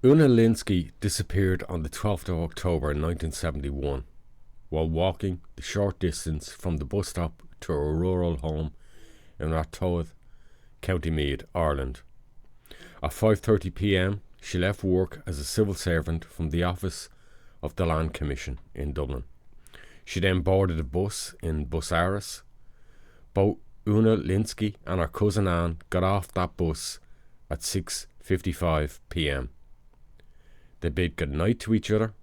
Una Lynskey disappeared on the 12th of October 1971 while walking the short distance from the bus stop to a rural home in Ratoath, County Meath, Ireland. At 5:30 p.m, she left work as a civil servant from the office of the Land Commission in Dublin. She then boarded a bus in Busaris. Both Una Lynskey and her cousin Anne got off that bus at 6:55 p.m. They bid goodnight to each other.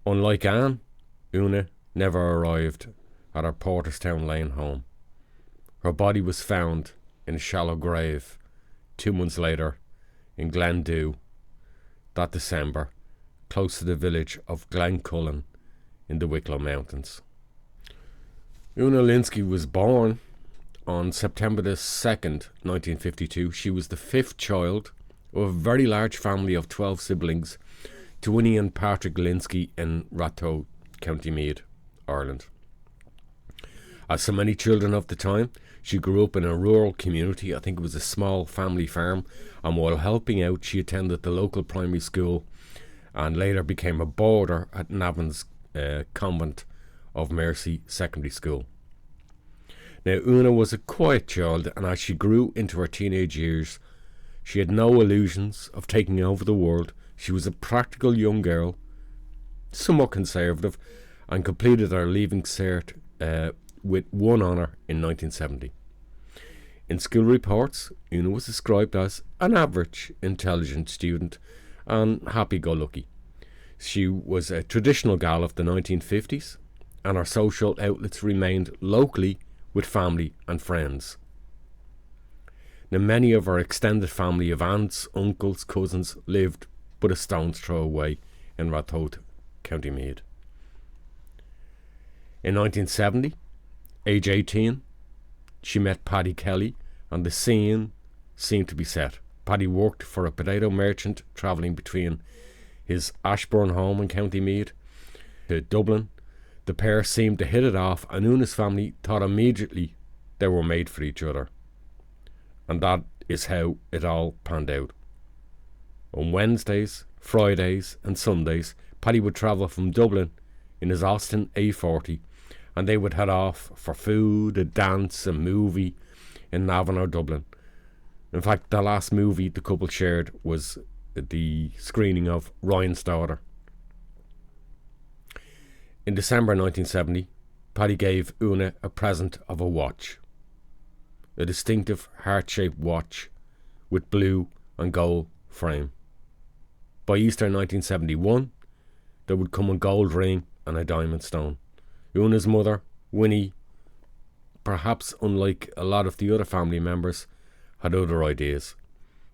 Unlike Anne, Una never arrived at her Porterstown Lane home. Her body was found in a shallow grave 2 months later in Glendew that December, close to the village of Glencullen in the Wicklow Mountains. Una Lynskey was born on September the 2nd, 1952. She was the fifth child of a very large family of 12 siblings to Winnie and Patrick Lynskey in Ratoath, County Meath, Ireland. As so many children of the time, she grew up in a rural community. I think it was a small family farm, and while helping out, she attended the local primary school and later became a boarder at Navan's Convent of Mercy Secondary School. Now, Una was a quiet child, and as she grew into her teenage years, she had no illusions of taking over the world. She was a practical young girl, somewhat conservative, and completed her Leaving Cert with one honour in 1970. In school reports, Una was described as an average, intelligent student and happy-go-lucky. She was a traditional gal of the 1950s, and her social outlets remained locally with family and friends. Now, many of her extended family of aunts, uncles, cousins lived but a stone's throw away in Ratoath, County Meath. In 1970, age 18, she met Paddy Kelly, and the scene seemed to be set. Paddy worked for a potato merchant travelling between his Ashbourne home in County Meath to Dublin. The pair seemed to hit it off, and Una's family thought immediately they were made for each other. And that is how it all panned out. On Wednesdays, Fridays and Sundays, Paddy would travel from Dublin in his Austin A40, and they would head off for food, a dance, a movie in Navan or Dublin. In fact, the last movie the couple shared was the screening of Ryan's Daughter. In December 1970, Paddy gave Una a present of a watch. A distinctive heart-shaped watch with blue and gold frame. By Easter 1971, there would come a gold ring and a diamond stone. Una's mother, Winnie, perhaps unlike a lot of the other family members, had other ideas.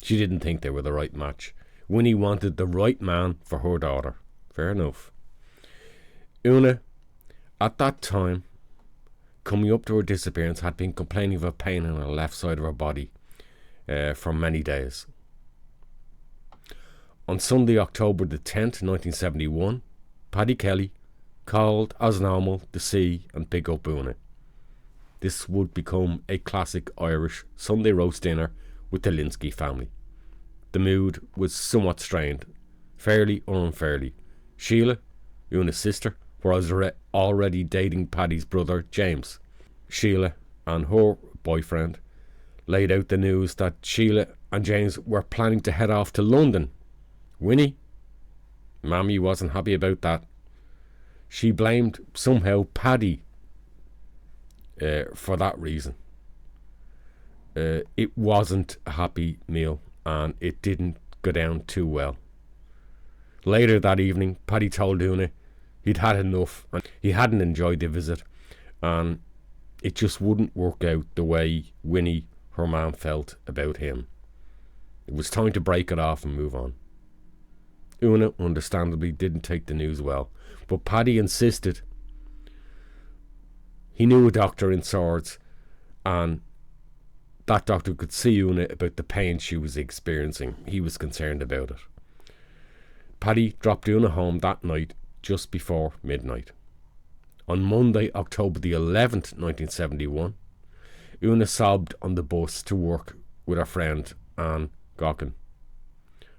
She didn't think they were the right match. Winnie wanted the right man for her daughter. Fair enough. Una, at that time, coming up to her disappearance, had been complaining of a pain in the left side of her body for many days. On Sunday, October the 10th, 1971, Paddy Kelly called as normal to see and pick up Una. This would become a classic Irish Sunday roast dinner with the Lynskey family. The mood was somewhat strained, fairly or unfairly. Sheila, Una's sister, was already dating Paddy's brother James. Sheila and her boyfriend laid out the news that Sheila and James were planning to head off to London. Winnie, Mammy wasn't happy about that. She blamed somehow Paddy for that reason. It wasn't a happy meal, and it didn't go down too well. Later that evening, Paddy told Una he'd had enough and he hadn't enjoyed the visit, and it just wouldn't work out the way Winnie, her mum, felt about him. It was time to break it off and move on. Una, understandably, didn't take the news well, but Paddy insisted. He knew a doctor in Swords, and that doctor could see Una about the pain she was experiencing. He was concerned about it. Paddy dropped Una home that night just before midnight. On Monday, October the 11th, 1971, Una sobbed on the bus to work with her friend Anne Gockin.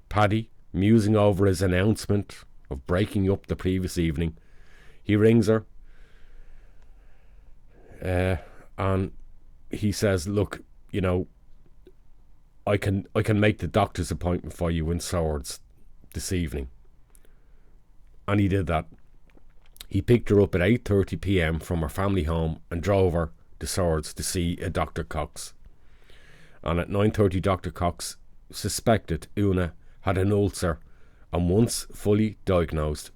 Paddy, Musing over his announcement of breaking up the previous evening, he rings her and he says, look, you know, I can make the doctor's appointment for you in Swords this evening. And he did that. He picked her up at 8:30 p.m. from her family home and drove her to Swords to see a Dr. Cox. And at 9:30, Dr. Cox suspected Una had an ulcer, and once fully diagnosed,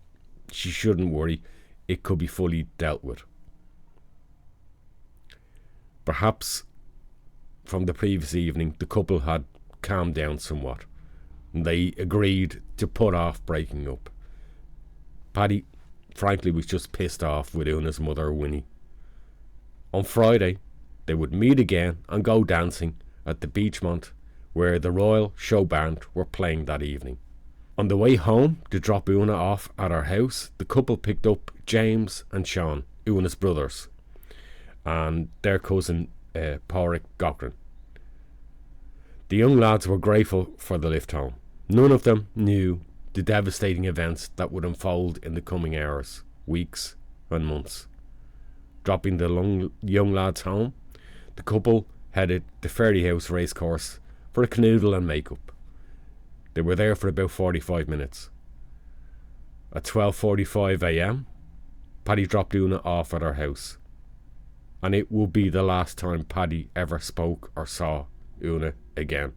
she shouldn't worry, it could be fully dealt with. Perhaps from the previous evening, the couple had calmed down somewhat, and they agreed to put off breaking up. Paddy, frankly, was just pissed off with Una's mother, Winnie. On Friday, they would meet again and go dancing at the Beachmont, where the Royal Show Band were playing that evening. On the way home to drop Una off at her house, the couple picked up James and Sean, Una's brothers, and their cousin Pádraig Gaughran. The young lads were grateful for the lift home. None of them knew the devastating events that would unfold in the coming hours, weeks and months. Dropping the young lads home, the couple headed to Ferryhouse Racecourse for a canoodle and makeup. They were there for about 45 minutes. At 12:45 a.m, Paddy dropped Una off at her house, and it would be the last time Paddy ever spoke or saw Una again.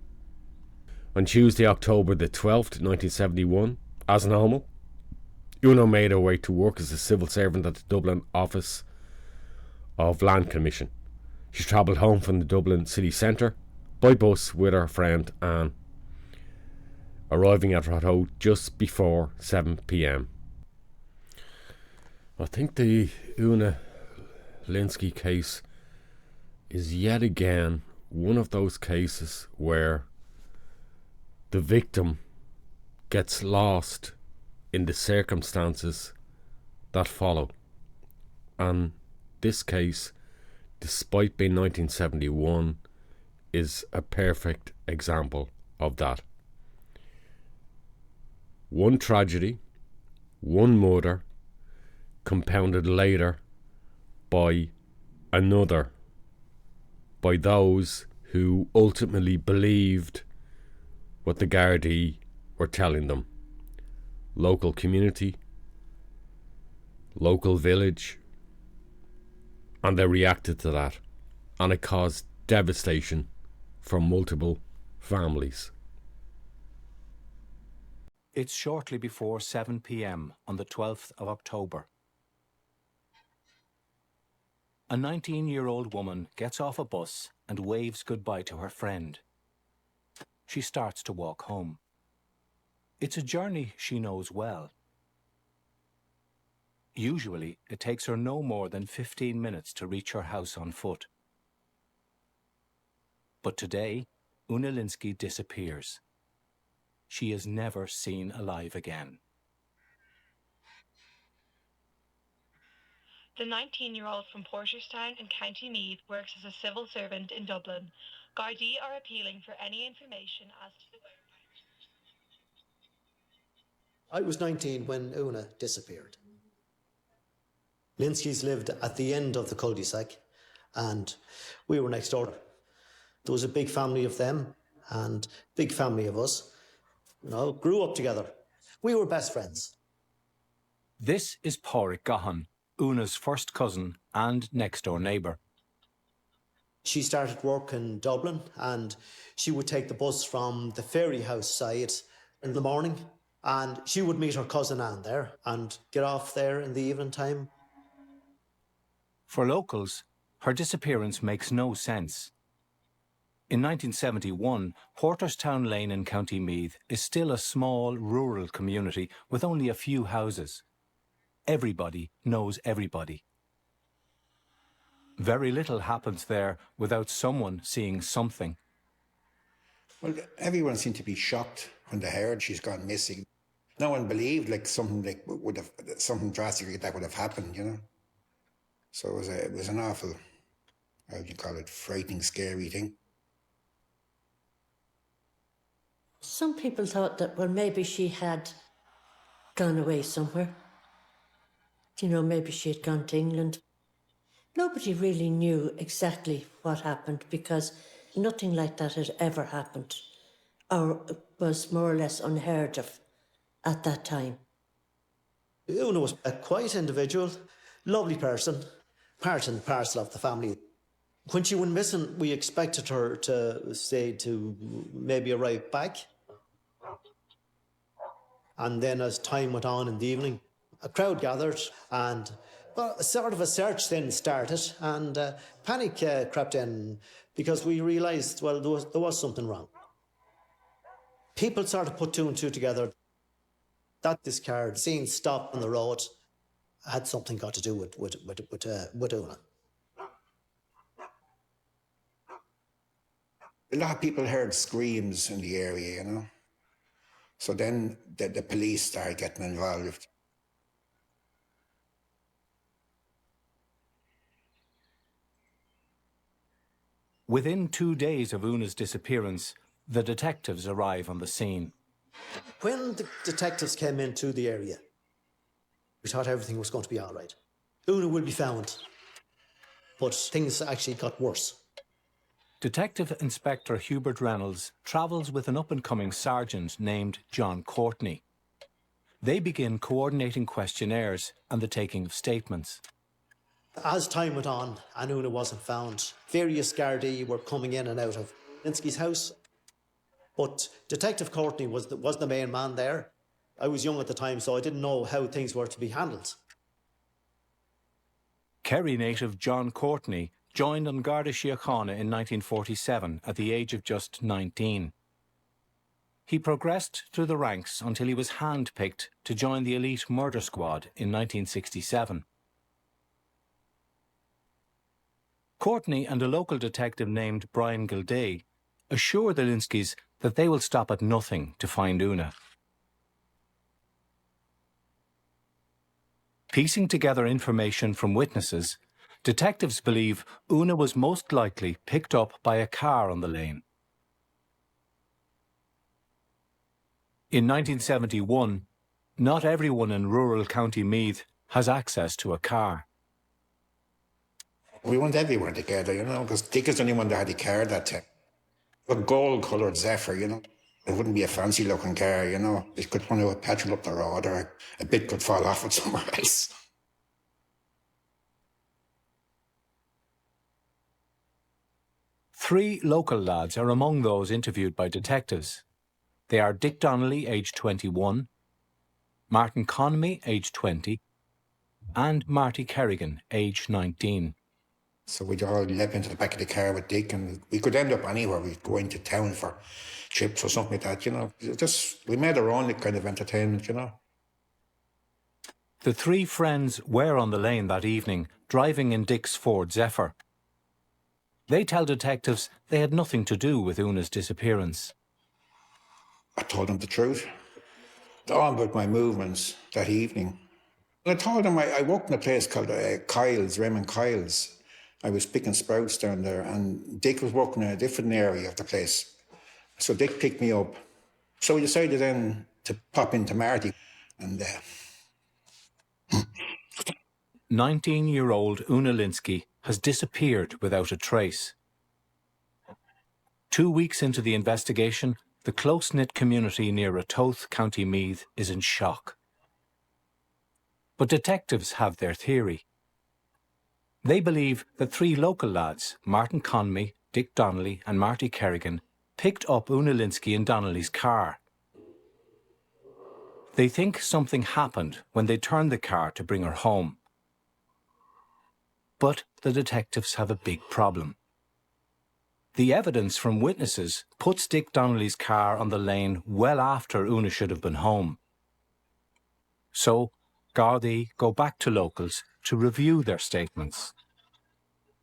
On Tuesday, October the 12th, 1971, as normal, Una made her way to work as a civil servant at the Dublin office of Land Commission. She travelled home from the Dublin city centre by bus with her friend Anne, arriving at Ratoath just before 7 p.m. I think the Una Lynskey case is yet again one of those cases where the victim gets lost in the circumstances that follow. And this case, despite being 1971, is a perfect example of that. One tragedy, one murder, compounded later by another, by those who ultimately believed what the Garda were telling them. Local community, local village, and they reacted to that, and it caused devastation for multiple families. It's shortly before 7 p.m. on the 12th of October. A 19-year-old woman gets off a bus and waves goodbye to her friend. She starts to walk home. It's a journey she knows well. Usually, it takes her no more than 15 minutes to reach her house on foot. But today, Una Lynskey disappears. She is never seen alive again. The 19-year-old from Porterstown in County Meath works as a civil servant in Dublin. Gardaí are appealing for any information as to the whereabouts. I was 19 when Una disappeared. Lynskey's lived at the end of the cul-de-sac, and we were next door. There was a big family of them and big family of us. You know, grew up together. We were best friends. This is Pádraig Gaughran, Una's first cousin and next-door neighbour. She started work in Dublin, and she would take the bus from the ferry house side in the morning, and she would meet her cousin Anne there and get off there in the evening time. For locals, her disappearance makes no sense. In 1971, Porterstown Lane in County Meath is still a small rural community with only a few houses. Everybody knows everybody. Very little happens there without someone seeing something. Well, everyone seemed to be shocked when they heard she's gone missing. No one believed something drastic like that would have happened, you know. So it was an awful, how do you call it, frightening, scary thing. Some people thought that, well, maybe she had gone away somewhere. You know, maybe she had gone to England. Nobody really knew exactly what happened because nothing like that had ever happened or was more or less unheard of at that time. Una was a quiet individual, lovely person, part and parcel of the family. When she went missing, we expected her to say to maybe arrive back. And then as time went on in the evening, a crowd gathered and sort of a search then started, and panic crept in because we realised, well, there was something wrong. People sort of put two and two together that this car, seeing stop on the road, had something got to do with Una. A lot of people heard screams in the area, you know. So then the police started getting involved. Within 2 days of Una's disappearance, the detectives arrive on the scene. When the detectives came into the area, we thought everything was going to be all right. Una will be found. But things actually got worse. Detective Inspector Hubert Reynolds travels with an up-and-coming sergeant named John Courtney. They begin coordinating questionnaires and the taking of statements. As time went on and Una wasn't found, various Gardaí were coming in and out of Lynskey's house. But Detective Courtney was the main man there. I was young at the time, so I didn't know how things were to be handled. Kerry native John Courtney joined on Garda Síochána in 1947 at the age of just 19. He progressed through the ranks until he was hand-picked to join the elite murder squad in 1967. Courtney and a local detective named Brian Gilday assure the Lynskeys that they will stop at nothing to find Una. Piecing together information from witnesses, detectives believe Una was most likely picked up by a car on the lane. In 1971, not everyone in rural County Meath has access to a car. We went everywhere together, you know, because Dick is the only one that had a car that time. A gold-coloured Zephyr, you know. It wouldn't be a fancy-looking car, you know. It could run out of petrol up the road, or a bit could fall off it somewhere else. Three local lads are among those interviewed by detectives. They are Dick Donnelly, aged 21, Martin Conmey, aged 20, and Martin Kerrigan, aged 19. So we'd all leap into the back of the car with Dick, and we could end up anywhere. We'd go into town for chips or something like that, you know. We made our own kind of entertainment, you know. The three friends were on the lane that evening, driving in Dick's Ford Zephyr. They tell detectives they had nothing to do with Una's disappearance. I told them the truth. All about my movements that evening. I told them I worked in a place called Kyle's, Raymond Kyle's. I was picking sprouts down there, and Dick was working in a different area of the place. So Dick picked me up. So we decided then to pop into Marty, and 19-year-old Una Lynskey has disappeared without a trace. 2 weeks into the investigation, the close-knit community near Ratoath, County Meath, is in shock. But detectives have their theory. They believe that three local lads, Martin Conmey, Dick Donnelly and Martin Kerrigan, picked up Una Lynskey in Donnelly's car. They think something happened when they turned the car to bring her home. But the detectives have a big problem. The evidence from witnesses puts Dick Donnelly's car on the lane well after Una should have been home. So, Gardaí go back to locals to review their statements.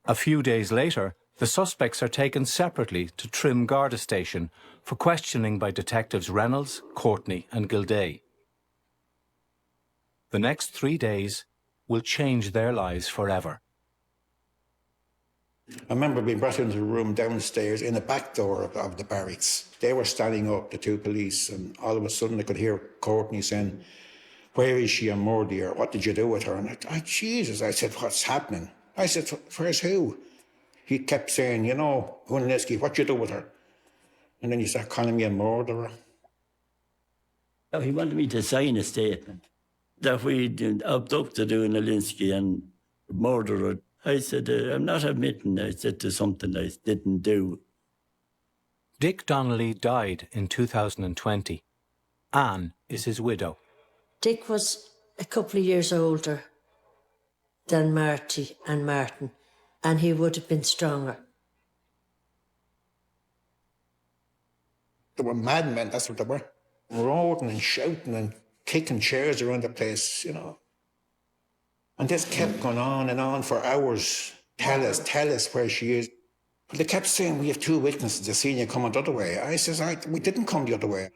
A few days later, the suspects are taken separately to Trim Garda Station for questioning by detectives Reynolds, Courtney and Gilday. The next 3 days will change their lives forever. I remember being brought into the room downstairs in the back door of the barracks. They were standing up, the two police, and all of a sudden I could hear Courtney saying, "Where is she, a murderer? What did you do with her?" And Jesus, I said, "What's happening?" I said, "Where's who?" He kept saying, "You know, Una Lynskey, what you do with her?" And then he started calling me a murderer. He wanted me to sign a statement that we'd abducted Una Lynskey and murdered her. I said, I'm not admitting, I said, to something I didn't do. Dick Donnelly died in 2020. Anne is his widow. Dick was a couple of years older than Marty and Martin, and he would have been stronger. They were madmen, that's what they were. Roaring and shouting and kicking chairs around the place, you know. And this kept going on and on for hours. Tell us where she is. But they kept saying, "We have two witnesses, they've seen you coming the other way." I says, "We didn't come the other way."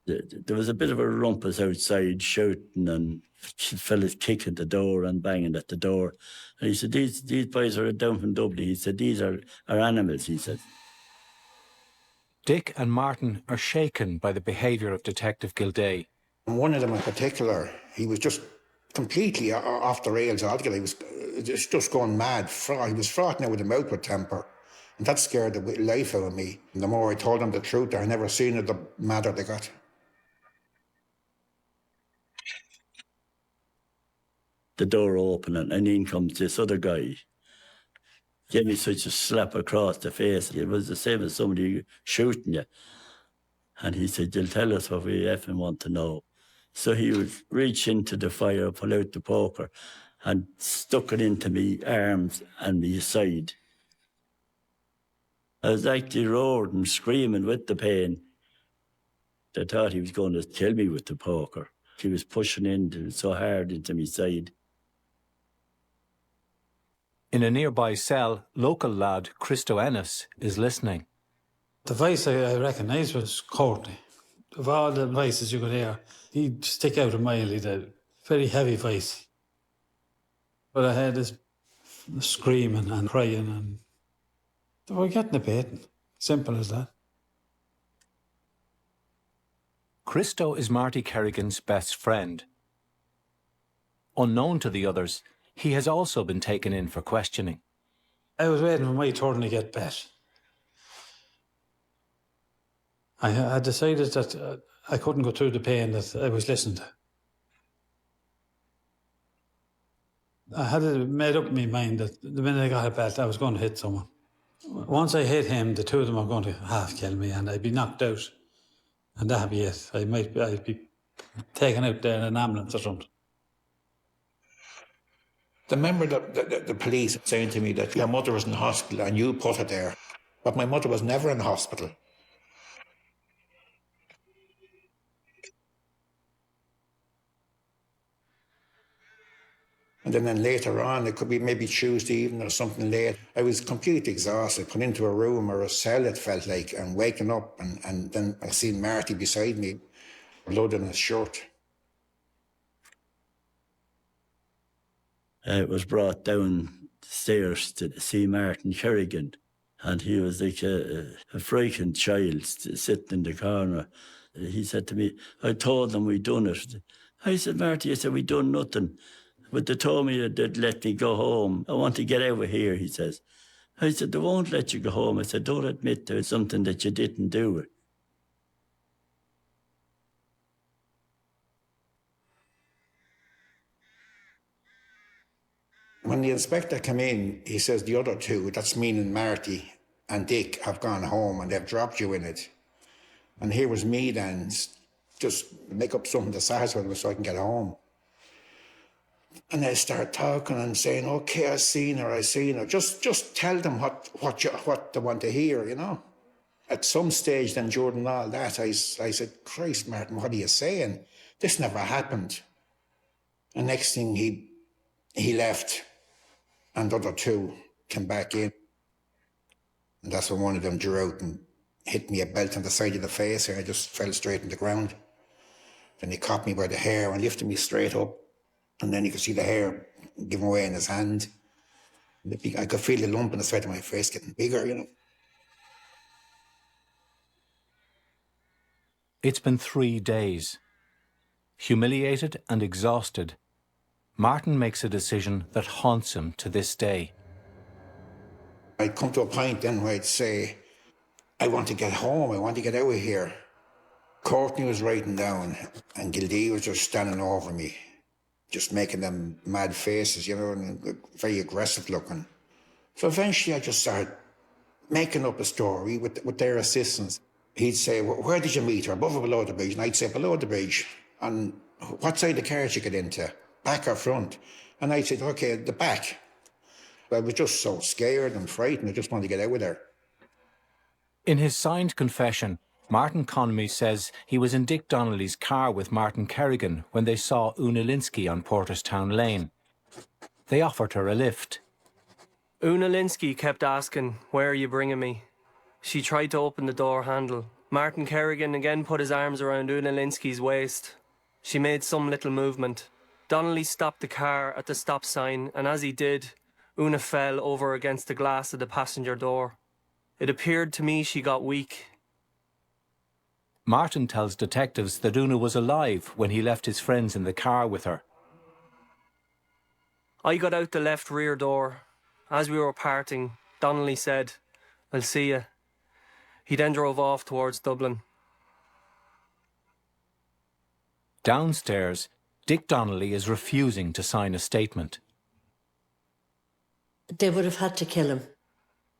There was a bit of a rumpus outside, shouting and fellas kicking the door and banging at the door. And he said, these boys are down from Dublin. He said, "These are animals," he said. Dick and Martin are shaken by the behaviour of Detective Gilday. And one of them in particular, he was just completely off the rails altogether. He was just going mad. He was frothing out with the mouth with temper. And that scared the life out of me. And the more I told them the truth, I never seen it, the madder they got. The door opened and in comes this other guy. Gave me such a slap across the face. It was the same as somebody shooting you. And he said, "You'll tell us what we effing want to know." So he would reach into the fire, pull out the poker, and stuck it into me arms and me side. I was actually roaring, screaming with the pain. I thought he was going to kill me with the poker. He was pushing in so hard into me side. In a nearby cell, local lad Christo Ennis is listening. The voice I recognised was Courtney. Of all the voices you could hear, he'd stick out a mile. He did. Very heavy voice. But I heard this screaming and crying, and they were getting a beating. Simple as that. Christo is Martin Kerrigan's best friend. Unknown to the others, he has also been taken in for questioning. I was waiting for my turn to get bet. I had decided that I couldn't go through the pain that I was listening to. I had made up my mind that the minute I got a belt, I was going to hit someone. Once I hit him, the two of them were going to half kill me and I'd be knocked out. And that'd be it. I'd be taken out there in an ambulance or something. I remember the police saying to me that your mother was in hospital and you put her there. But my mother was never in hospital. And then later on, it could be maybe Tuesday evening or something late, I was completely exhausted, put into a room or a cell, it felt like, and waking up, and then I seen Marty beside me, blood in his shirt. I was brought down the stairs to see Martin Kerrigan, and he was like a frightened child sitting in the corner. He said to me, "I told them we'd done it." I said, "Marty," I said, "we done nothing. But they told me they'd let me go home. I want to get out of here," he says. I said, "They won't let you go home." I said, "Don't admit there's something that you didn't do." When the inspector came in, he says, "The other two, that's meaning Marty and Dick, have gone home and they've dropped you in it." And here was me then, just make up something to satisfy them so I can get home. And they start talking and saying, "Okay, I seen her. Just tell them what they want to hear, you know." At some stage then during all that, I said, "Christ, Martin, what are you saying? This never happened." And next thing he left and the other two came back in. And that's when one of them drew out and hit me a belt on the side of the face and I just fell straight on the ground. Then he caught me by the hair and lifted me straight up. And then you could see the hair giving way in his hand. I could feel the lump in the side of my face getting bigger, you know. It's been 3 days. Humiliated and exhausted, Martin makes a decision that haunts him to this day. I'd come to a point then where I'd say, I want to get home, I want to get out of here. Courtney was writing down and Gildee was just standing over me, just making them mad faces, you know, and very aggressive looking. So eventually I just started making up a story with their assistance. He'd say, well, where did you meet her, above or below the bridge? And I'd say, below the bridge. And what side of the car did you get into, back or front? And I'd say, okay, the back. I was just so scared and frightened, I just wanted to get out of there. In his signed confession, Martin Conmey says he was in Dick Donnelly's car with Martin Kerrigan when they saw Una Lynskey on Porterstown Lane. They offered her a lift. Una Lynskey kept asking, where are you bringing me? She tried to open the door handle. Martin Kerrigan again put his arms around Una Lynskey's waist. She made some little movement. Donnelly stopped the car at the stop sign, and as he did, Una fell over against the glass of the passenger door. It appeared to me she got weak. Martin tells detectives that Una was alive when he left his friends in the car with her. I got out the left rear door. As we were parting, Donnelly said, I'll see you. He then drove off towards Dublin. Downstairs, Dick Donnelly is refusing to sign a statement. They would have had to kill him.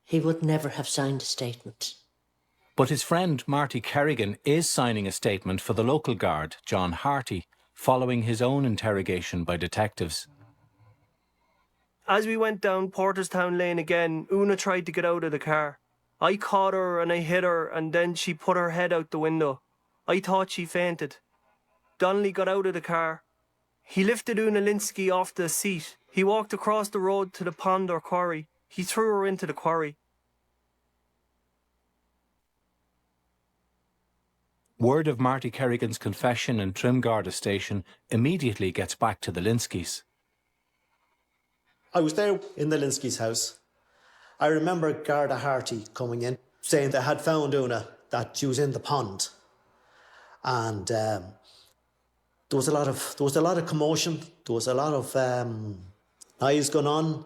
He would never have signed a statement. But his friend Martin Kerrigan is signing a statement for the local guard, John Harty, following his own interrogation by detectives. As we went down Porterstown Lane again, Una tried to get out of the car. I caught her and I hit her, and then she put her head out the window. I thought she fainted. Donnelly got out of the car. He lifted Una Lynskey off the seat. He walked across the road to the pond or quarry. He threw her into the quarry. Word of Martin Kerrigan's confession in Trim Garda station immediately gets back to the Lynskeys. I was there in the Lynskey's house. I remember Garda Harty coming in, saying they had found Una, that she was in the pond. And there was a lot of commotion. There was a lot of noise going on.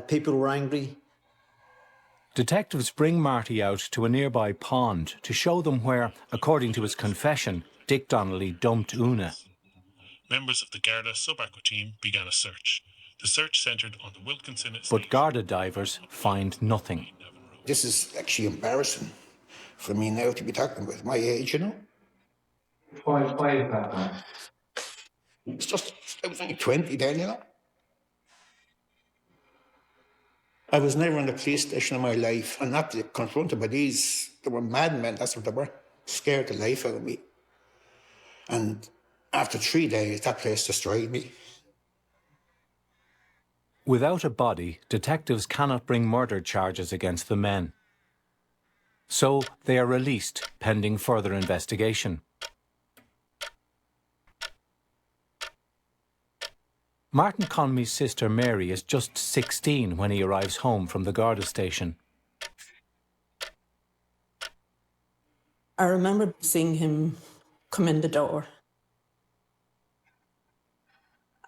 People were angry. Detectives bring Marty out to a nearby pond to show them where, according to his confession, Dick Donnelly dumped Una. Members of the Garda sub-aqua team began a search. The search centred on the Wilkinson estate. But Garda divers find nothing. This is actually embarrassing for me now to be talking about my age, you know. Why is that, man? It's just, I was only 20 then, you know. I was never in the police station in my life, and not confronted by these, they were madmen, that's what they were. Scared the life out of me. And after 3 days, that place destroyed me. Without a body, detectives cannot bring murder charges against the men. So they are released pending further investigation. Martin Conmey's sister Mary is just 16 when he arrives home from the Garda station. I remember seeing him come in the door.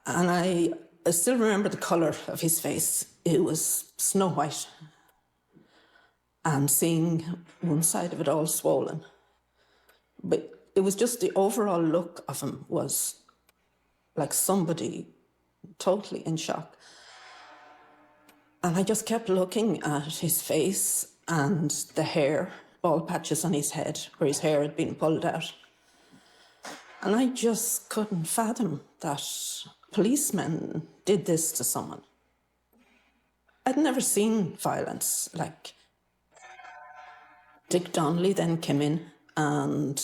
And I still remember the colour of his face. It was snow white. And seeing one side of it all swollen. But it was just the overall look of him was like somebody totally in shock. And I just kept looking at his face and the hair, bald patches on his head where his hair had been pulled out. And I just couldn't fathom that policemen did this to someone. I'd never seen violence. Like, Dick Donnelly then came in and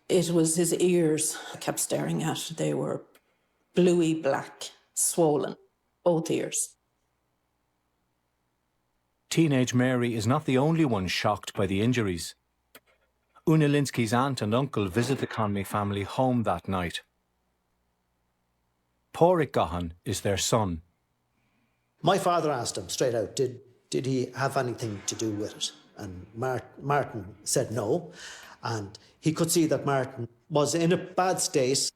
it was his ears I kept staring at. They were bluey black, swollen, both ears. Teenage Mary is not the only one shocked by the injuries. Una Lynskey's aunt and uncle visit the Conmey family home that night. Pádraig Gahan is their son. My father asked him straight out, did he have anything to do with it? And Martin said no. And he could see that Martin was in a bad state.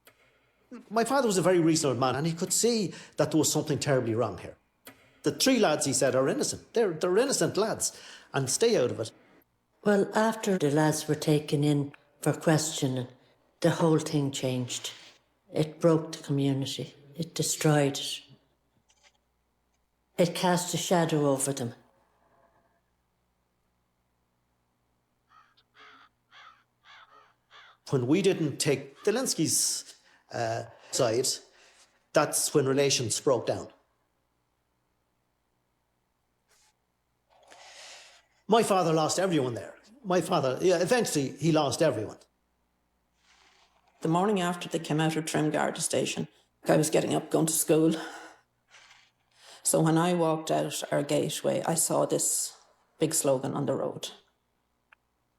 My father was a very reasonable man, and he could see that there was something terribly wrong here. The 3 lads, he said, are innocent. They're innocent lads, and stay out of it. Well, after the lads were taken in for questioning, the whole thing changed. It broke the community. It destroyed it. It cast a shadow over them. When we didn't take the Lynskey's side, that's when relations broke down. My father lost everyone there. My father, eventually he lost everyone. The morning after they came out of Trim Garda station, I was getting up, going to school. So when I walked out our gateway, I saw this big slogan on the road.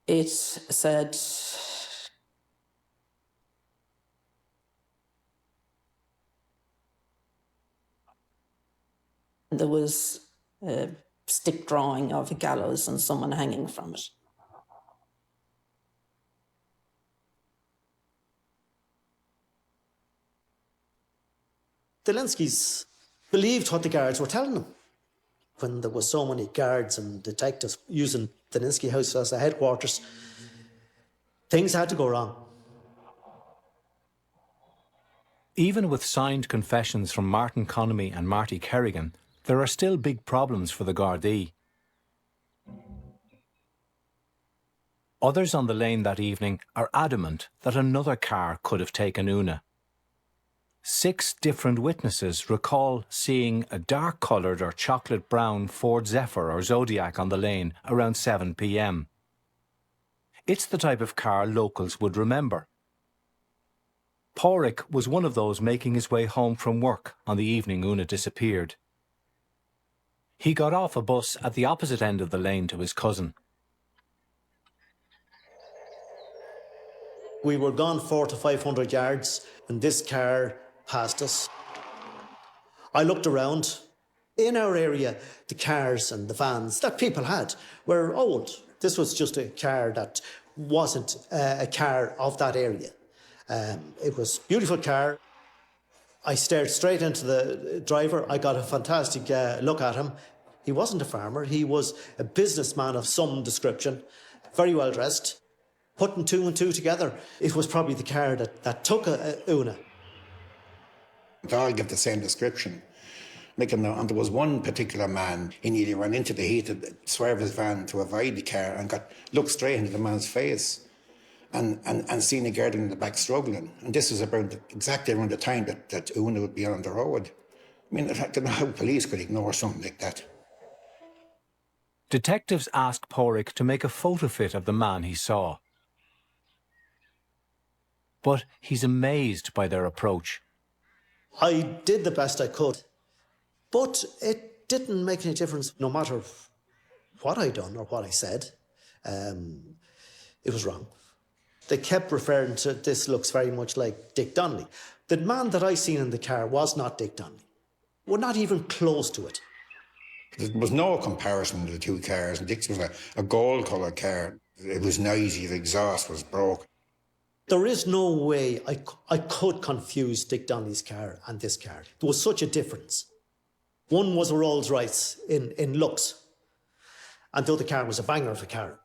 It said, there was a stick drawing of a gallows and someone hanging from it. The Lynskeys believed what the guards were telling them. When there were so many guards and detectives using the Lynskey house as a headquarters, things had to go wrong. Even with signed confessions from Martin Conmey and Martin Kerrigan, there are still big problems for the Gardaí. Others on the lane that evening are adamant that another car could have taken Una. 6 different witnesses recall seeing a dark-coloured or chocolate-brown Ford Zephyr or Zodiac on the lane around 7 p.m. It's the type of car locals would remember. Pádraig was one of those making his way home from work on the evening Una disappeared. He got off a bus at the opposite end of the lane to his cousin. We were gone 400 to 500 yards and this car passed us. I looked around. In our area, the cars and the vans that people had were old. This was just a car that wasn't a car of that area. It was a beautiful car. I stared straight into the driver. I got a fantastic look at him. He wasn't a farmer. He was a businessman of some description, very well dressed. Putting 2 and 2 together, it was probably the car that took Una. They all give the same description. And there was one particular man, he nearly ran into the heat, swerved his van to avoid the car and looked straight into the man's face and seen a guard in the back struggling. And this was exactly around the time that Una would be on the road. I mean, I don't know how police could ignore something like that. Detectives asked Pádraig to make a photo fit of the man he saw. But he's amazed by their approach. I did the best I could, but it didn't make any difference no matter what I done or what I said. It was wrong. They kept referring to this looks very much like Dick Donnelly. The man that I seen in the car was not Dick Donnelly. We're not even close to it. There was no comparison to the 2 cars. Dick's was a gold-coloured car. It was noisy, the exhaust was broken. There is no way I could confuse Dick Donnelly's car and this car. There was such a difference. One was a Rolls Royce in looks, and the other car was a banger of a car.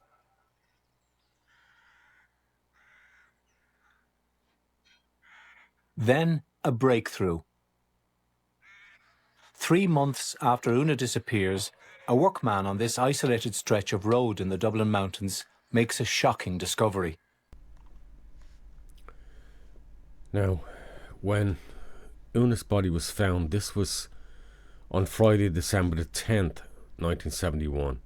Then a breakthrough. 3 months after Una disappears, a workman on this isolated stretch of road in the Dublin Mountains makes a shocking discovery. Now, when Una's body was found, this was on Friday, December the 10th, 1971.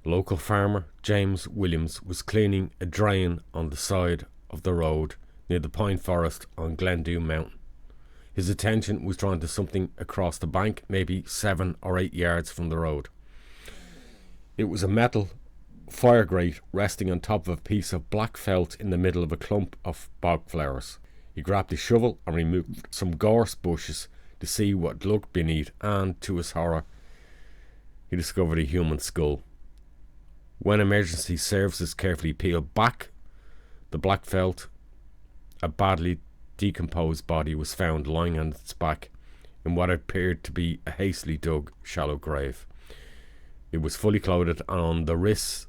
Local farmer James Williams was cleaning a drain on the side of the road near the pine forest on Glendew Mountain. His attention was drawn to something across the bank, maybe 7 or 8 yards from the road. It was a metal fire grate resting on top of a piece of black felt in the middle of a clump of bog flowers. He grabbed a shovel and removed some gorse bushes to see what lurked beneath, and, to his horror, he discovered a human skull. When emergency services carefully peeled back the black felt, a badly decomposed body was found lying on its back in what appeared to be a hastily dug shallow grave. It was fully clothed, and on the wrist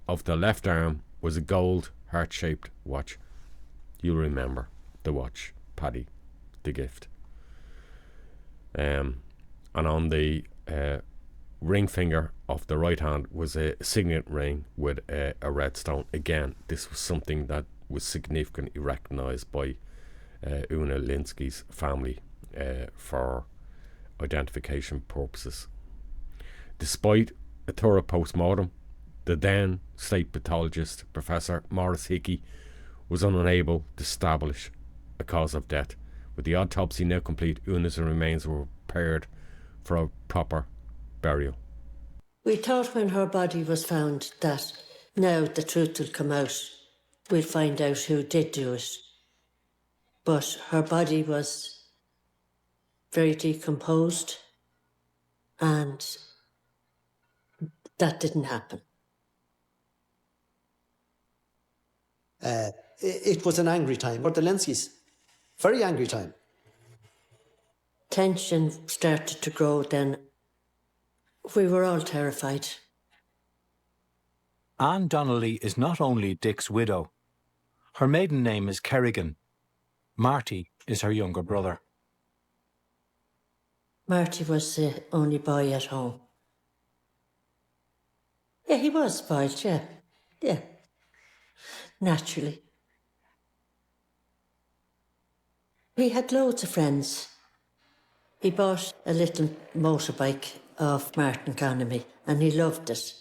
of the left arm was a gold heart-shaped watch. You'll remember the watch, Paddy, the gift. And on the ring finger of the right hand was a signet ring with a red stone. Again, this was something that was significantly recognised by Una Lynskey's family for identification purposes. Despite a thorough post-mortem, the then state pathologist, Professor Maurice Hickey, was unable to establish a cause of death. With the autopsy now complete, Una's remains were prepared for a proper burial. We thought when her body was found that now the truth will come out. We'll find out who did do it. But her body was very decomposed, and that didn't happen. It was an angry time for the Lynskeys. Very angry time. Tension started to grow then. We were all terrified. Anne Donnelly is not only Dick's widow. Her maiden name is Kerrigan. Marty is her younger brother. Marty was the only boy at home. Yeah, he was spoiled, yeah. Yeah. Naturally. He had loads of friends. He bought a little motorbike of Martin Conmey, and he loved it.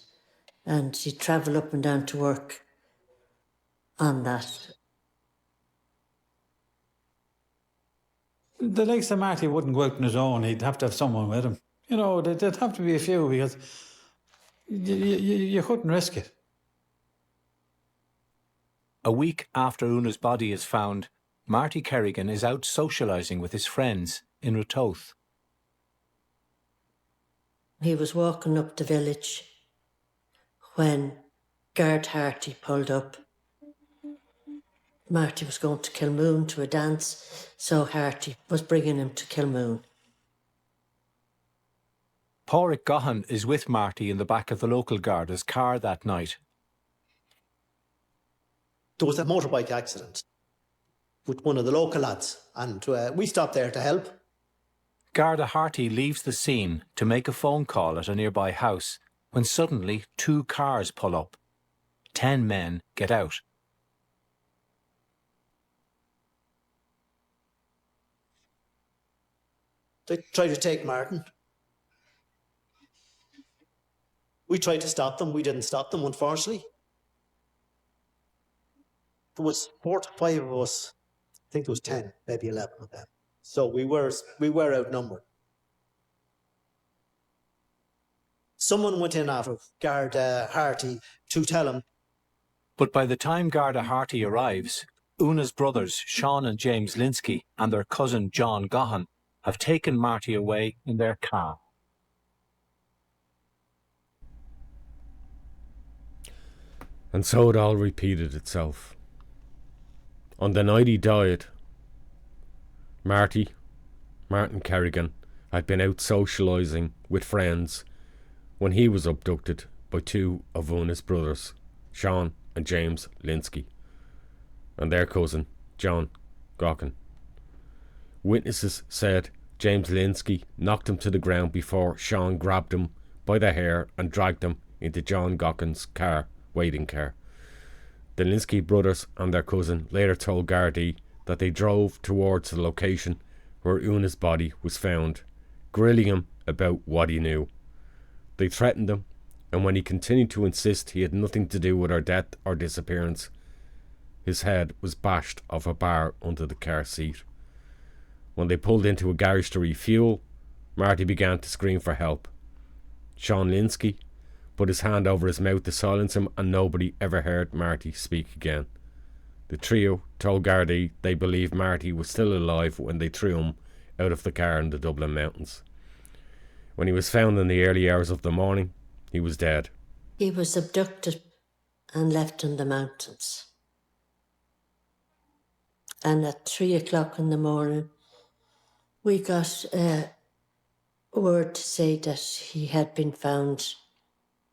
And he'd travel up and down to work on that. The likes of Marty wouldn't go out on his own. He'd have to have someone with him. You know, there'd have to be a few, because you couldn't risk it. A week after Una's body is found, Marty Kerrigan is out socialising with his friends in Ratoath. He was walking up the village when Garda Harty pulled up. Marty was going to Kilmoon to a dance, so Harty was bringing him to Kilmoon. Pádraig Gahan is with Marty in the back of the local Garda's car that night. There was a motorbike accident with one of the local lads, and we stopped there to help. Garda Harty leaves the scene to make a phone call at a nearby house when suddenly 2 cars pull up. 10 men get out. They tried to take Martin. We tried to stop them. We didn't stop them, unfortunately. There was 4 to 5 of us. I think there was 10, maybe 11 of them. So we were outnumbered. Someone went in out of Garda Harty to tell him. But by the time Garda Harty arrives, Una's brothers, Sean and James Lynskey, and their cousin John Gahan, have taken Marty away in their car. And so it all repeated itself. On the night he died, Martin Kerrigan, had been out socialising with friends when he was abducted by 2 of Una's brothers, Sean and James Lynskey, and their cousin, John Gahan. Witnesses said James Lynskey knocked him to the ground before Sean grabbed him by the hair and dragged him into John Gahan's waiting car. The Lynskey brothers and their cousin later told Gardaí that they drove towards the location where Una's body was found, grilling him about what he knew. They threatened him, and when he continued to insist he had nothing to do with her death or disappearance, his head was bashed off a bar under the car seat. When they pulled into a garage to refuel, Marty began to scream for help. Sean Lynskey put his hand over his mouth to silence him, and nobody ever heard Marty speak again. The trio told Gardaí they believed Marty was still alive when they threw him out of the car in the Dublin Mountains. When he was found in the early hours of the morning, he was dead. He was abducted and left in the mountains. And at 3 o'clock in the morning, we got word to say that he had been found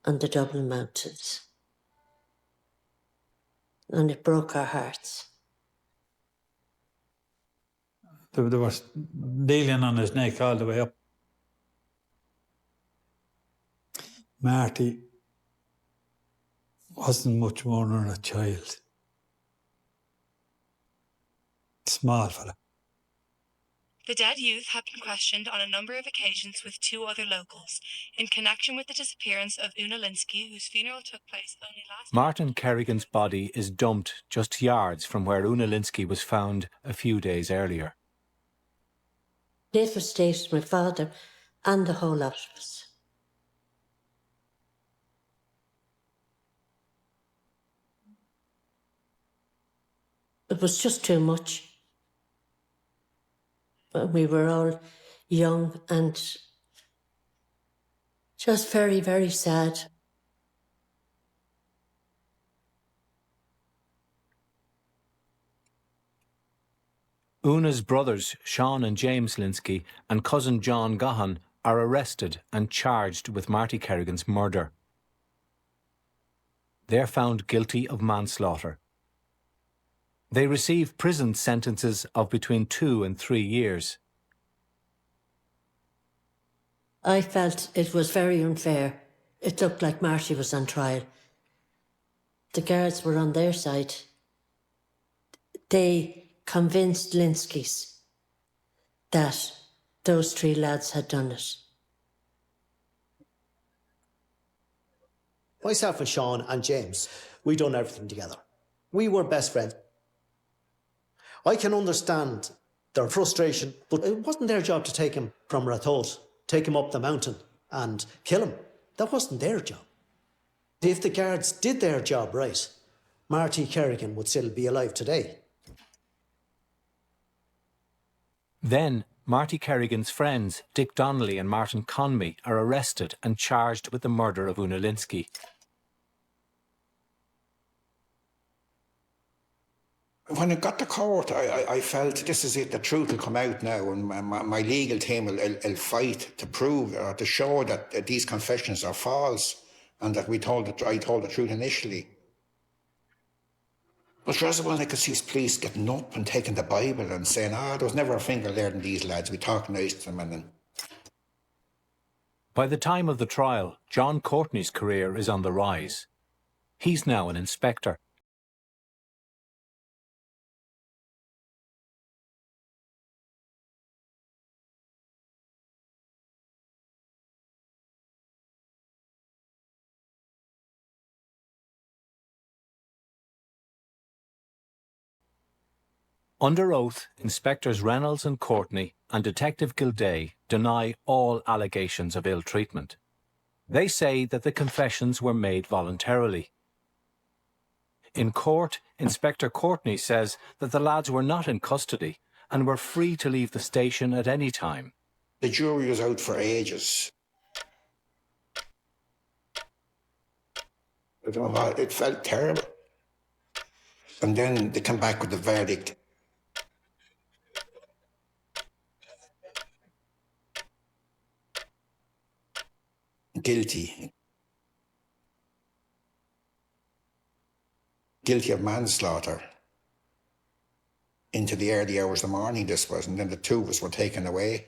on the Dublin Mountains. And it broke our hearts. There was kneeling on his neck all the way up. Marty wasn't much more than a child. Small fella. The dead youth had been questioned on a number of occasions with 2 other locals in connection with the disappearance of Una Lynskey, whose funeral took place only last week. Martin Kerrigan's body is dumped just yards from where Una Lynskey was found a few days earlier. Devastated my father and the whole lot of us. It was just too much. We were all young and just very, very sad. Una's brothers, Sean and James Lynskey, and cousin John Gahan are arrested and charged with Marty Kerrigan's murder. They're found guilty of manslaughter. They receive prison sentences of between 2 and 3 years. I felt it was very unfair. It looked like Marty was on trial. The guards were on their side. They convinced Lynskey's that those 3 lads had done it. Myself and Sean and James, we done everything together. We were best friends. I can understand their frustration, but it wasn't their job to take him from Ratoath, take him up the mountain and kill him. That wasn't their job. If the guards did their job right, Marty Kerrigan would still be alive today. Then, Marty Kerrigan's friends, Dick Donnelly and Martin Conmey, are arrested and charged with the murder of Una Lynskey. When it got to court, I felt this is it, the truth will come out now, and my legal team will fight to prove or to show that these confessions are false and that I told the truth initially. But first of all, I could see police getting up and taking the Bible and saying, there was never a finger there in these lads. We talked nice to them. And By the time of the trial, John Courtney's career is on the rise. He's now an inspector. Under oath, Inspectors Reynolds and Courtney and Detective Gilday deny all allegations of ill treatment. They say that the confessions were made voluntarily. In court, Inspector Courtney says that the lads were not in custody and were free to leave the station at any time. the jury was out for ages. I don't know, it felt terrible. And then they come back with the verdict. Guilty. Guilty of manslaughter. Into the early hours of the morning, this was, and then the two of us were taken away,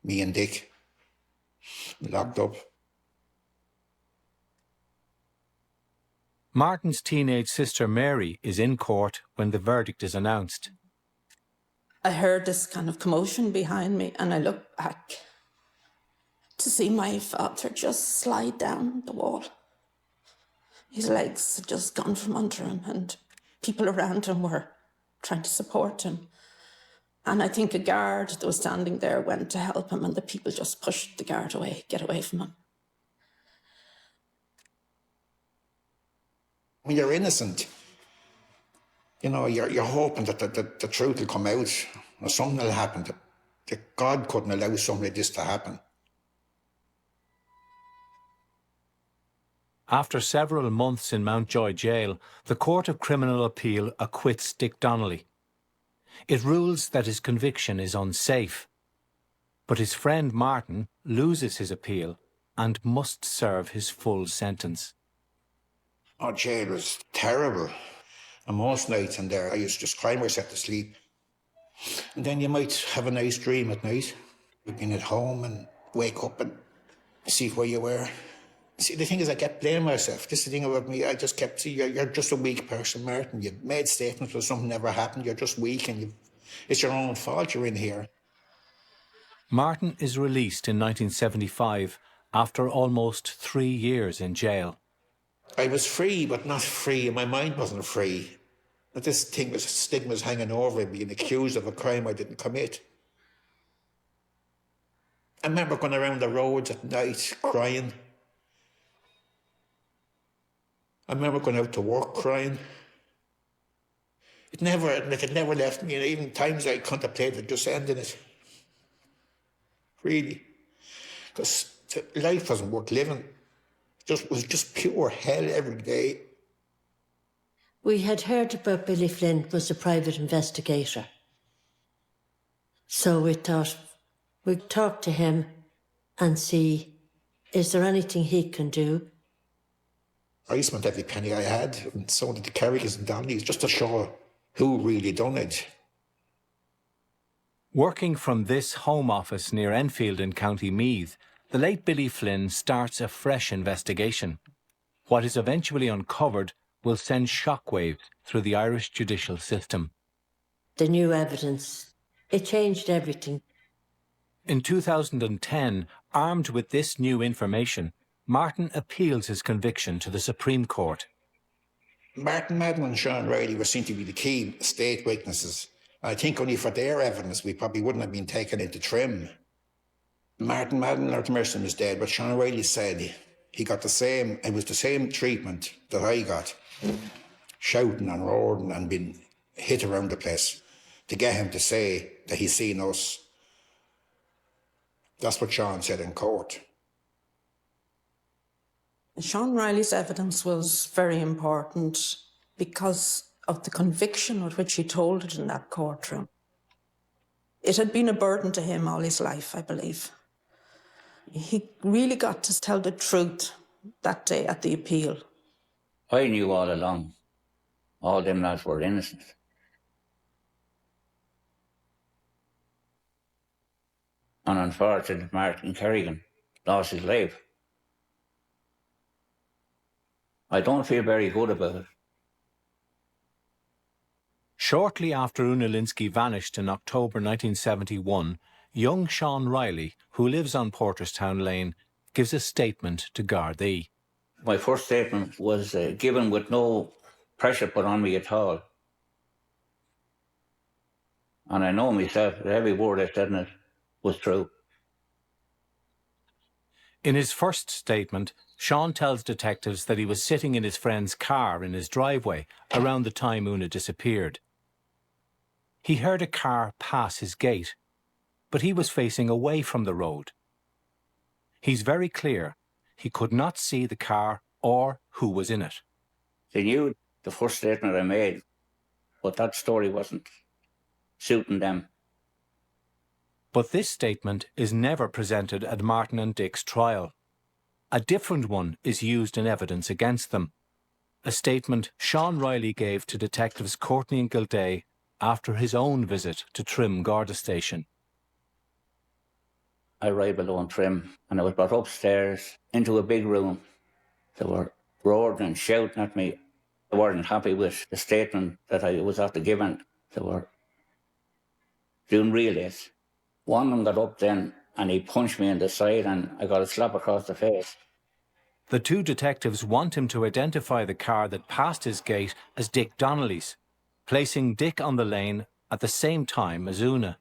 me and Dick, locked up. Martin's teenage sister Mary is in court when the verdict is announced. I heard this kind of commotion behind me, and I looked back to see my father just slide down the wall. His legs had just gone from under him, and people around him were trying to support him. And I think a guard that was standing there went to help him, and the people just pushed the guard away, get away from him. When you're innocent, you know, you're hoping that the truth will come out, or something will happen that God couldn't allow something like this to happen. After several months in Mountjoy Jail, the Court of Criminal Appeal acquits Dick Donnelly. It rules that his conviction is unsafe, but his friend Martin loses his appeal and must serve his full sentence. Our jail was terrible. And most nights in there, I used to just cry myself to sleep. And then you might have a nice dream at night. You've been at home and wake up and see where you were. See, the thing is, I kept blaming myself. This is the thing about me. I just kept saying, you're just a weak person, Martin. You've made statements, but something never happened. You're just weak and it's your own fault you're in here. Martin is released in 1975 after almost 3 years in jail. I was free, but not free, and my mind wasn't free. But this thing was, stigma's hanging over me, being accused of a crime I didn't commit. I remember going around the roads at night crying. I remember going out to work crying. It never left me, and even times I contemplated just ending it. Really. Because life wasn't worth living. It was just pure hell every day. We had heard about Billy Flynn was a private investigator. So we thought we'd talk to him and see, is there anything he can do? I spent every penny I had, and so did the Kerrigans and Donnellys, just to show who really done it. Working from this home office near Enfield in County Meath, the late Billy Flynn starts a fresh investigation. What is eventually uncovered will send shockwaves through the Irish judicial system. The new evidence, it changed everything. In 2010, armed with this new information, Martin appeals his conviction to the Supreme Court. Martin Madden and Sean Riley were seen to be the key state witnesses. I think only for their evidence we probably wouldn't have been taken into trim. Martin Madden, Lord Mercy, was dead, but Sean Riley said he got it was the same treatment that I got, shouting and roaring and being hit around the place to get him to say that he's seen us. That's what Sean said in court. Sean Riley's evidence was very important because of the conviction with which he told it in that courtroom. It had been a burden to him all his life, I believe. He really got to tell the truth that day at the appeal. I knew all along all them lads were innocent. And unfortunately, Martin Kerrigan lost his life. I don't feel very good about it. Shortly after Una Lynskey vanished in October 1971, young Sean Riley, who lives on Porterstown Lane, gives a statement to Garda. My first statement was given with no pressure put on me at all. And I know myself that every word I said in it was true. In his first statement, Sean tells detectives that he was sitting in his friend's car in his driveway around the time Una disappeared. He heard a car pass his gate, but he was facing away from the road. He's very clear he could not see the car or who was in it. They knew the first statement I made, but that story wasn't suiting them. But this statement is never presented at Martin and Dick's trial. A different one is used in evidence against them. A statement Sean Riley gave to detectives Courtney and Gilday after his own visit to Trim Garda Station. I arrived below in Trim and I was brought upstairs into a big room. They were roaring and shouting at me. They weren't happy with the statement that I was after giving. They were doing relays. One of them got up then and he punched me in the side and I got a slap across the face. The two detectives want him to identify the car that passed his gate as Dick Donnelly's, placing Dick on the lane at the same time as Una.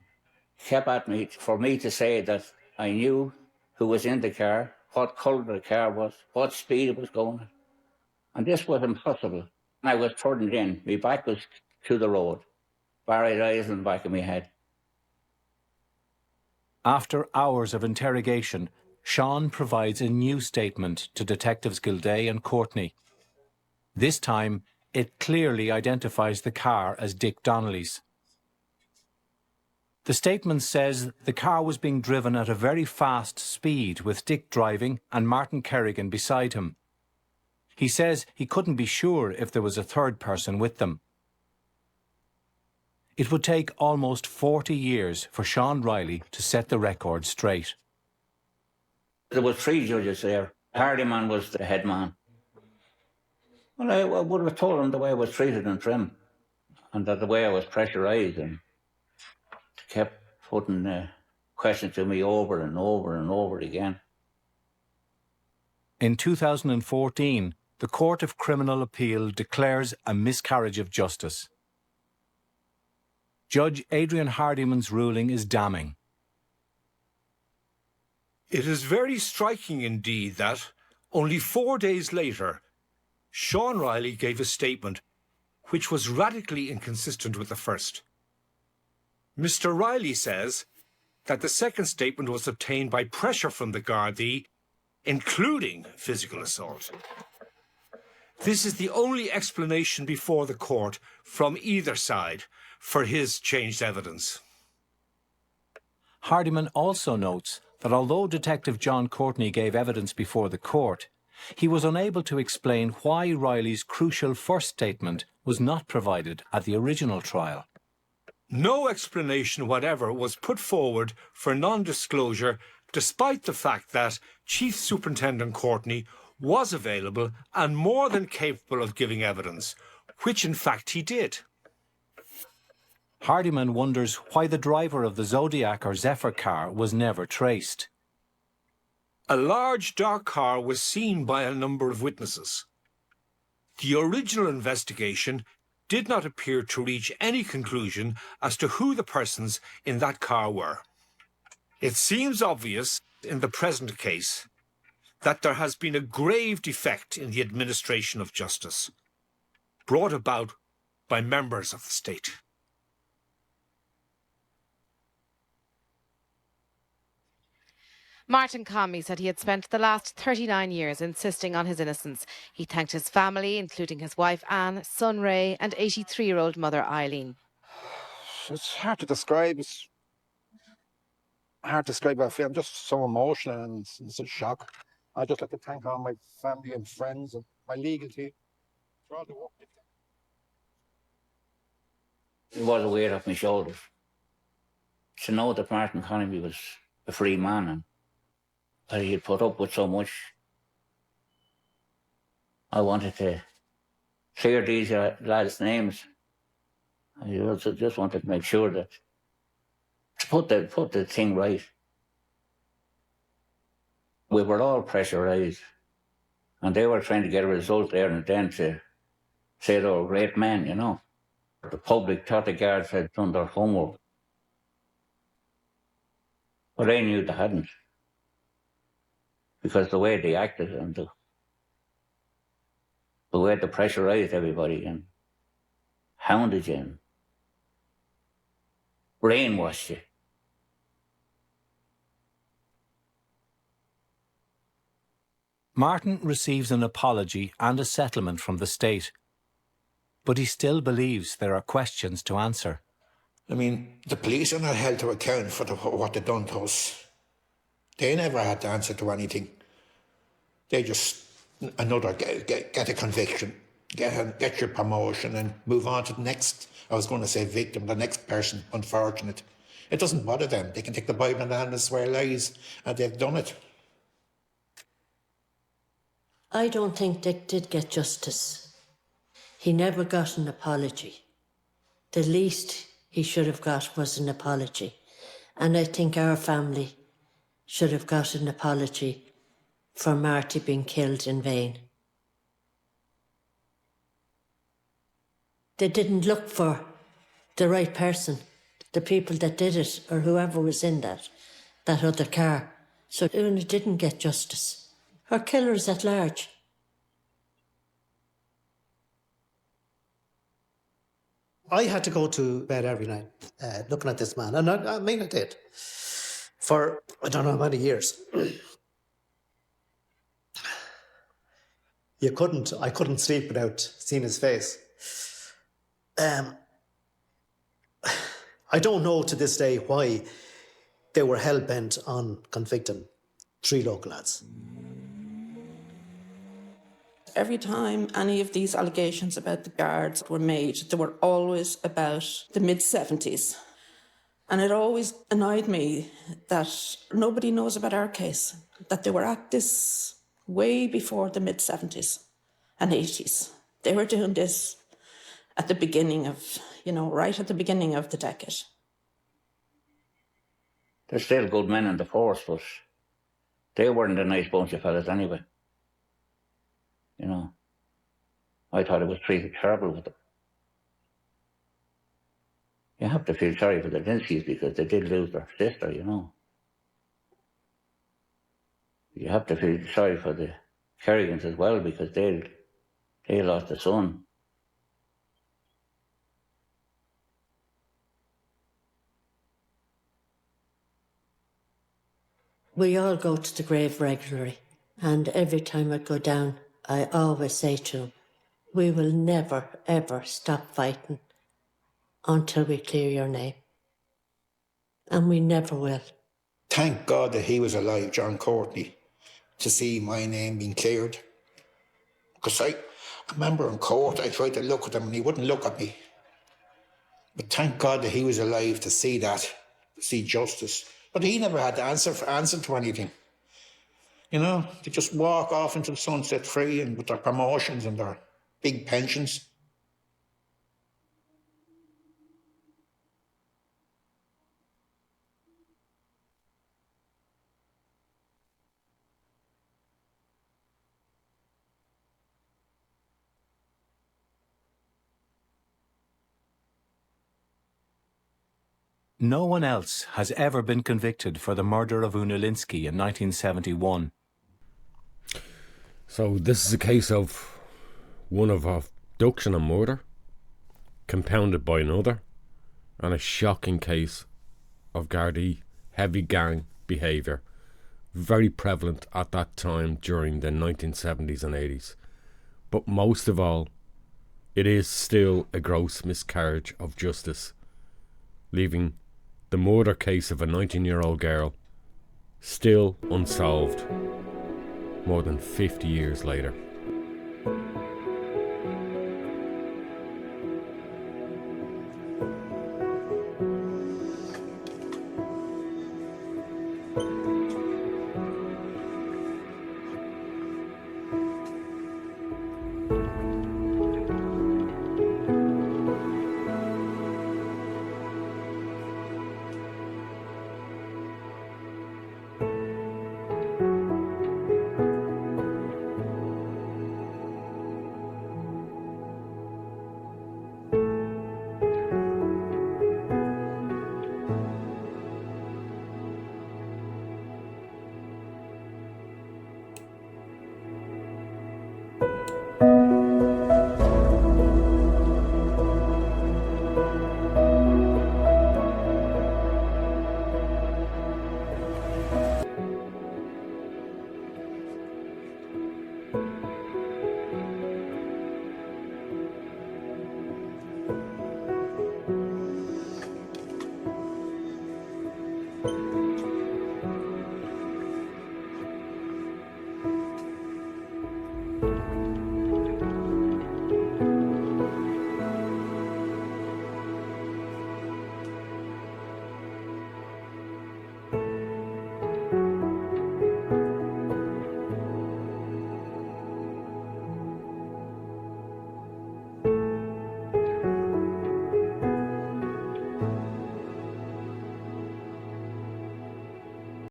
He kept at me for me to say that I knew who was in the car, what colour the car was, what speed it was going at. And this was impossible. I was turned in, my back was to the road, buried eyes in the back of my head. After hours of interrogation, Sean provides a new statement to Detectives Gilday and Courtney. This time, it clearly identifies the car as Dick Donnelly's. The statement says the car was being driven at a very fast speed with Dick driving and Martin Kerrigan beside him. He says he couldn't be sure if there was a third person with them. It would take almost 40 years for Sean Riley to set the record straight. There were 3 judges there. Hardyman was the head man. Well, I would have told him the way I was treated in Trim, and that the way I was pressurised, and kept putting questions to me over and over and over again. In 2014, the Court of Criminal Appeal declares a miscarriage of justice. Judge Adrian Hardyman's ruling is damning. It is very striking indeed that, only 4 days later, Sean Riley gave a statement which was radically inconsistent with the first. Mr. Riley says that the second statement was obtained by pressure from the Garda, including physical assault. This is the only explanation before the court from either side for his changed evidence. Hardyman also notes that although Detective John Courtney gave evidence before the court, he was unable to explain why Riley's crucial first statement was not provided at the original trial. No explanation whatever was put forward for non-disclosure, despite the fact that Chief Superintendent Courtney was available and more than capable of giving evidence, which in fact he did. Hardyman wonders why the driver of the Zodiac or Zephyr car was never traced. A large dark car was seen by a number of witnesses. The original investigation did not appear to reach any conclusion as to who the persons in that car were. It seems obvious in the present case that there has been a grave defect in the administration of justice, brought about by members of the state. Martin Conmey said he had spent the last 39 years insisting on his innocence. He thanked his family, including his wife Anne, son Ray and 83-year-old mother Eileen. It's hard to describe. It's hard to describe how I feel. I'm just so emotional and it's a shock. I'd just like to thank all my family and friends and my legal team for all the work they've done. It was a weight off my shoulders to know that Martin Conmey was a free man and that he had put up with so much. I wanted to clear these lads' names. I also just wanted to make sure that to put the thing right. We were all pressurised, and they were trying to get a result there and then to say they were great men, you know. The public thought the guards had done their homework. But I knew they hadn't, because the way they acted and the way they pressurised everybody and hounded you and brainwashed you. Martin receives an apology and a settlement from the state, but he still believes there are questions to answer. I mean, the police are not held to account for what they've done to us. They never had to answer to anything. They just, get a conviction, get your promotion and move on to the next, I was going to say victim, the next person, unfortunate. It doesn't bother them. They can take the Bible in hand and swear lies, and they've done it. I don't think Dick did get justice. He never got an apology. The least he should have got was an apology. And I think our family should have got an apology for Marty being killed in vain. They didn't look for the right person, the people that did it, or whoever was in that other car. So Una didn't get justice. Or killers at large. I had to go to bed every night looking at this man, and I mean I did. for I don't know how many years. I couldn't sleep without seeing his face. I don't know to this day why they were hell-bent on convicting 3 local lads. Every time any of these allegations about the guards were made, they were always about the mid-70s. And it always annoyed me that nobody knows about our case, that they were at this way before the mid-70s and 80s. They were doing this at the beginning of, right at the beginning of the decade. There's still good men in the force, but they weren't a nice bunch of fellas anyway. I thought it was pretty terrible with them. You have to feel sorry for the Lynskeys because they did lose their sister, You have to feel sorry for the Kerrigans as well because they lost a son. We all go to the grave regularly, and every time I go down, I always say to him, we will never, ever stop fighting until we clear your name. And we never will. Thank God that he was alive, John Courtney, to see my name being cleared. Because I remember in court, I tried to look at him and he wouldn't look at me. But thank God that he was alive to see that, to see justice. But he never had to answer to anything. They just walk off into the sunset free and with their promotions and their big pensions. No one else has ever been convicted for the murder of Una Lynskey in 1971. So this is a case of one of abduction and murder, compounded by another, and a shocking case of Gardaí heavy gang behaviour, very prevalent at that time during the 1970s and 80s. But most of all, it is still a gross miscarriage of justice, leaving the murder case of a 19-year-old girl still unsolved more than 50 years later.